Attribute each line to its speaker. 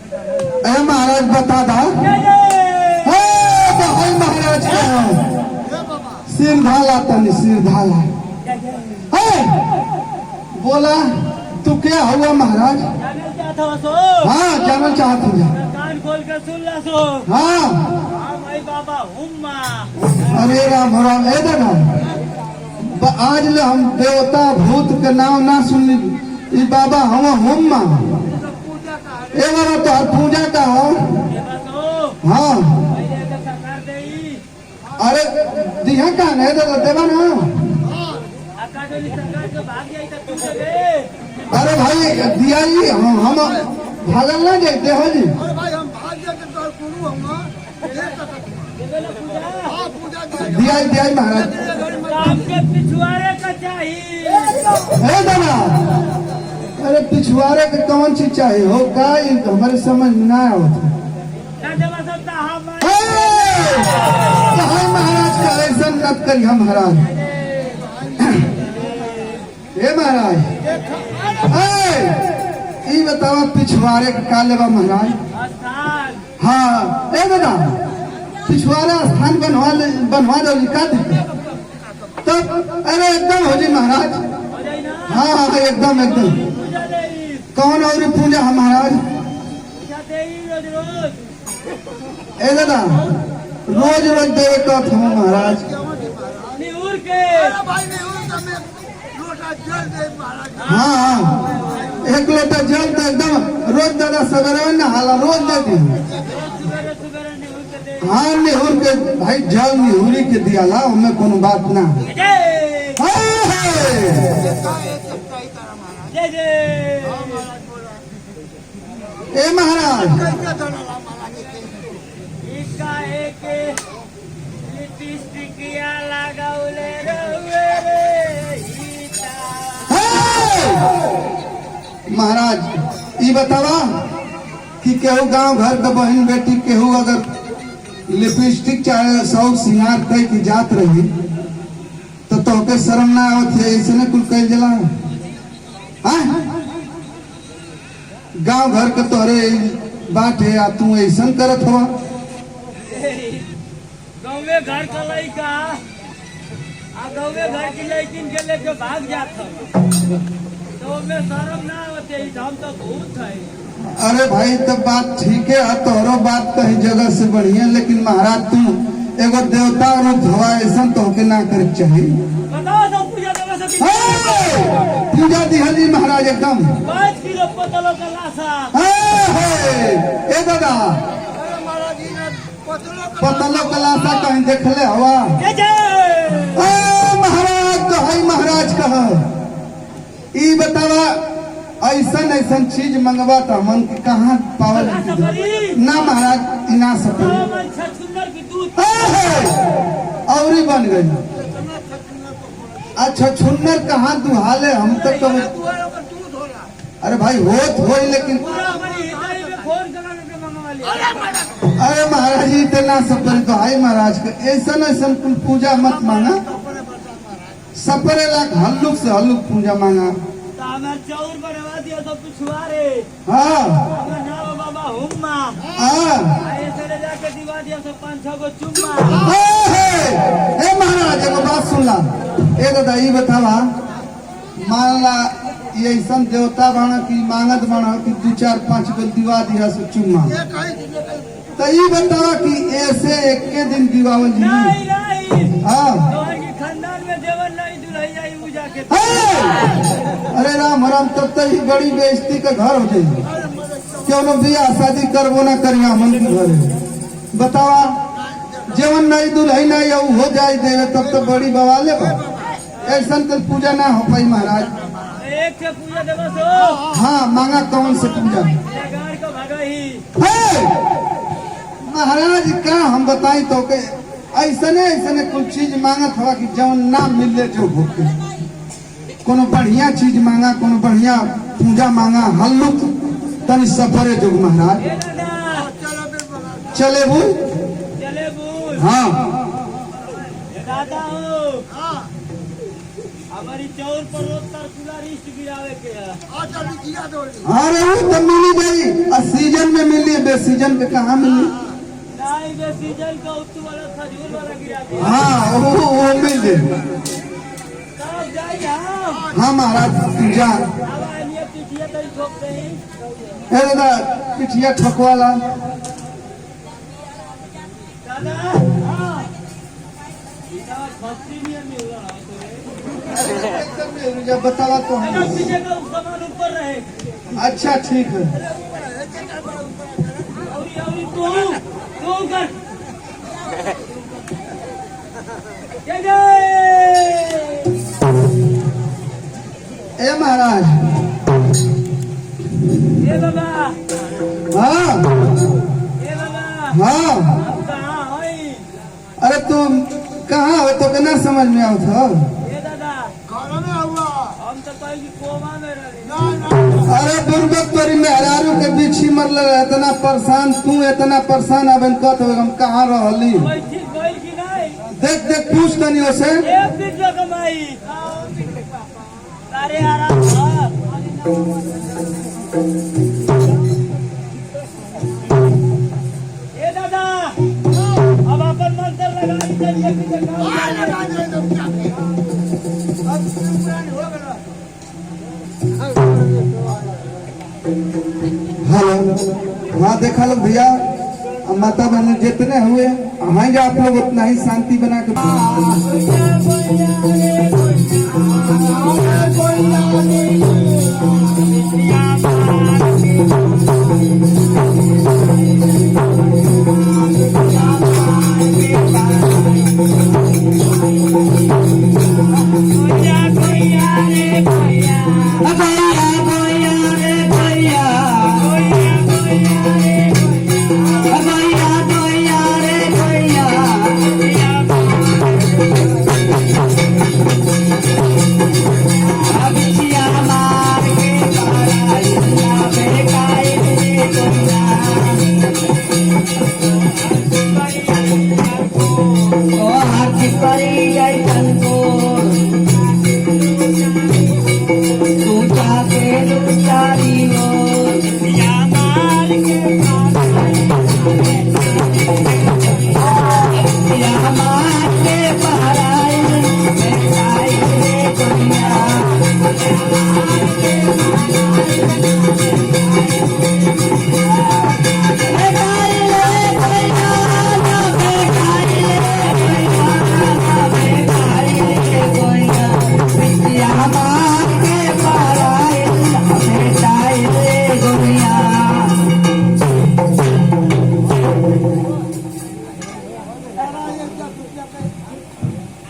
Speaker 1: ए महाराज बता दा भाई महाराज का सिर ढाला तनी सिर ढाला बोला तू क्या हुआ महाराज? हाँ जानना चाहत हूँ।
Speaker 2: कान खोल कर सुन ला सो।
Speaker 1: हाँ
Speaker 2: भाई बाबा हुम्मा।
Speaker 1: अरे राम राम ए दादा आज ले हम देवता भूत के नाम ना सुन ली बाबा हम हुम्मा ए बाबा तो हर पूजा का हो। हाँ अरे दिहा का नहीं दादा देवा ना। अरे भाई दिया जी हम भागल ना जाते हो जी। दिया दिया महाराज
Speaker 2: पिछुआरे का चाहिए।
Speaker 1: दादा अरे पिछुआरे के कौन चीज चाहिए हो का हमारे समझ में ना आवत। महाराज का ऐसा नत करिए महाराज। हे महाराज ये बताओ पिछुआरे का लेवा महाराज? हाँ ए बेटा पिछुआरा स्थान बनवा दो का दिक्कत तब? अरे एकदम हो जी महाराज। हाँ हाँ एकदम एकदम। कौन और पूजा है महाराज? ए दादा रोज रोज देवे का हूँ महाराज। हाँ हाँ एक लोटा जल तो एकदम रोज दादा सवेरे न हाला रोज दे दी। हाँ निहुर के भाई जल निहुरी के दिया ला हमें कोनो बात ना। ए महाराज महाराज ये बतावा कि केहू गांव घर का बहन बेटी केहू अगर लिपस्टिक चाहे सौ सिंगार कह की जात रही तो तोके शर्म ना आवत है ऐसे न कुल कह जला। गांव घर के तोहरे बात है आ तू ऐसा करत हुआ।
Speaker 2: गाँवे घर का लड़का गाँवे घर की लड़किन के लेके भाग जाता तो में शर्म ना होते हम तो भूत है।
Speaker 1: अरे भाई तब बात ठीक है तोहरो बात कहीं जगह से बढ़िया लेकिन महाराज तू एगो देवता रूप हवा ऐसा तो के ना करे चाहिए। पूजा दिहली महाराज एकदम
Speaker 2: 5 किलो पतलों का लाशा।
Speaker 1: ए दादा पतलों का लाशा कहीं देख ले हवा? महाराज तो है महाराज कहा ई बतावा ऐसा ऐसा चीज मंगवा था मन के कहाँ पावल ना महाराज इना सके और ही बन गई। अच्छा छुन्नर कहाँ दुहाले हम तो कब? अरे भाई होत हो लेकिन अरे महाराज इतना सपरे तो है महाराज के ऐसा ऐसा पूजा मत मांगा। सपरे लाख हल्लुक से हल्लुक पूजा मांगा।
Speaker 2: चौर बनवा दिया तो पिछुआरे।
Speaker 1: हाँ
Speaker 2: बाबा हुम्मा। ऐसे जाके दिवा दिया तो 5-6 गो चुम्मा।
Speaker 1: महाराज एगो बात सुन ला। ए दादा ये बतावा मान ला ये ऐसा देवता बना की मांगत बना कि 2-4-5 गो दिवा दिया से चुम्मा तो ये बतावा कि ऐसे एक के दिन दिवावल जी?
Speaker 2: नहीं
Speaker 1: हाँ
Speaker 2: खानदान में देवर नहीं दुल्हन आई पूजा के।
Speaker 1: अरे राम राम तब तो ही बड़ी बेइज्जती का घर हो जाएगी। क्यों न बियाह शादी करबो ना करिया मन के घर बतावा जीवन नहीं दुल्हन नहीं हो जाए देवे तब तो बड़ी बवाले बा। ऐसा तो पूजा ना हो पाई महाराज।
Speaker 2: एक से पूजा देवा सो।
Speaker 1: हाँ मांगा कौन से पूजा? महाराज का हम बताई तो के ऐसा कुछ चीज मांगत हवा कि जौन ना मिले जो भूखे कोनो बढ़िया चीज मांगा कोनो बढ़िया पूजा मांगा हल्लुक तनी सफरे जो महाराज। चले बोल। हाँ
Speaker 2: दादा हमारी चौर पर रोज सर्कुलर लिस्ट गिरावे के है।
Speaker 1: अरे वो तो मिली गई और सीजन में मिली, बेसीजन पे कहाँ मिली।
Speaker 2: नहीं बे सीजन का उत्तू वाला खजूर वाला गिरा दिया।
Speaker 1: हाँ वो मिल गई।
Speaker 2: तब जाए हम।
Speaker 1: हाँ महाराज जा।
Speaker 2: अब आइए पीछे तो ही ठोकते ही।
Speaker 1: ए दादा पिठिया ठोकवाला।
Speaker 2: दादा हाँ इतना भक्ति नहीं मिल रहा है।
Speaker 1: जब बतावा तो
Speaker 2: अगर पीछे का सामान ऊपर रहे।
Speaker 1: अच्छा ठीक है।
Speaker 2: अभी तू कर
Speaker 1: ए महाराज।
Speaker 2: ए बाबा
Speaker 1: हाँ
Speaker 2: ए बाबा
Speaker 1: हाँ।
Speaker 2: आप कहाँ है?
Speaker 1: अरे तुम कहाँ हो तो केना समझ में आओ था।
Speaker 2: ए दादा हम तो पहले कोमा में रहे।
Speaker 1: अरे दुर्गत तोरी मेहरारू के बिछी मरल इतना परेशान, तू इतना परेशान अब कत हम कहाँ रहली।
Speaker 2: कोई ठीक कोई की नहीं।
Speaker 1: देख देख पूछ तनी से।
Speaker 2: एक वीडियो कमाई अरे आराम कर। ए दादा अब अपन मंत्र लगा चलिए पीछे
Speaker 1: हेलो हाँ देखा लोग भैया माता बहन जितने हुए आएंगे आप लोग उतना ही शांति बना के।
Speaker 3: Thank you.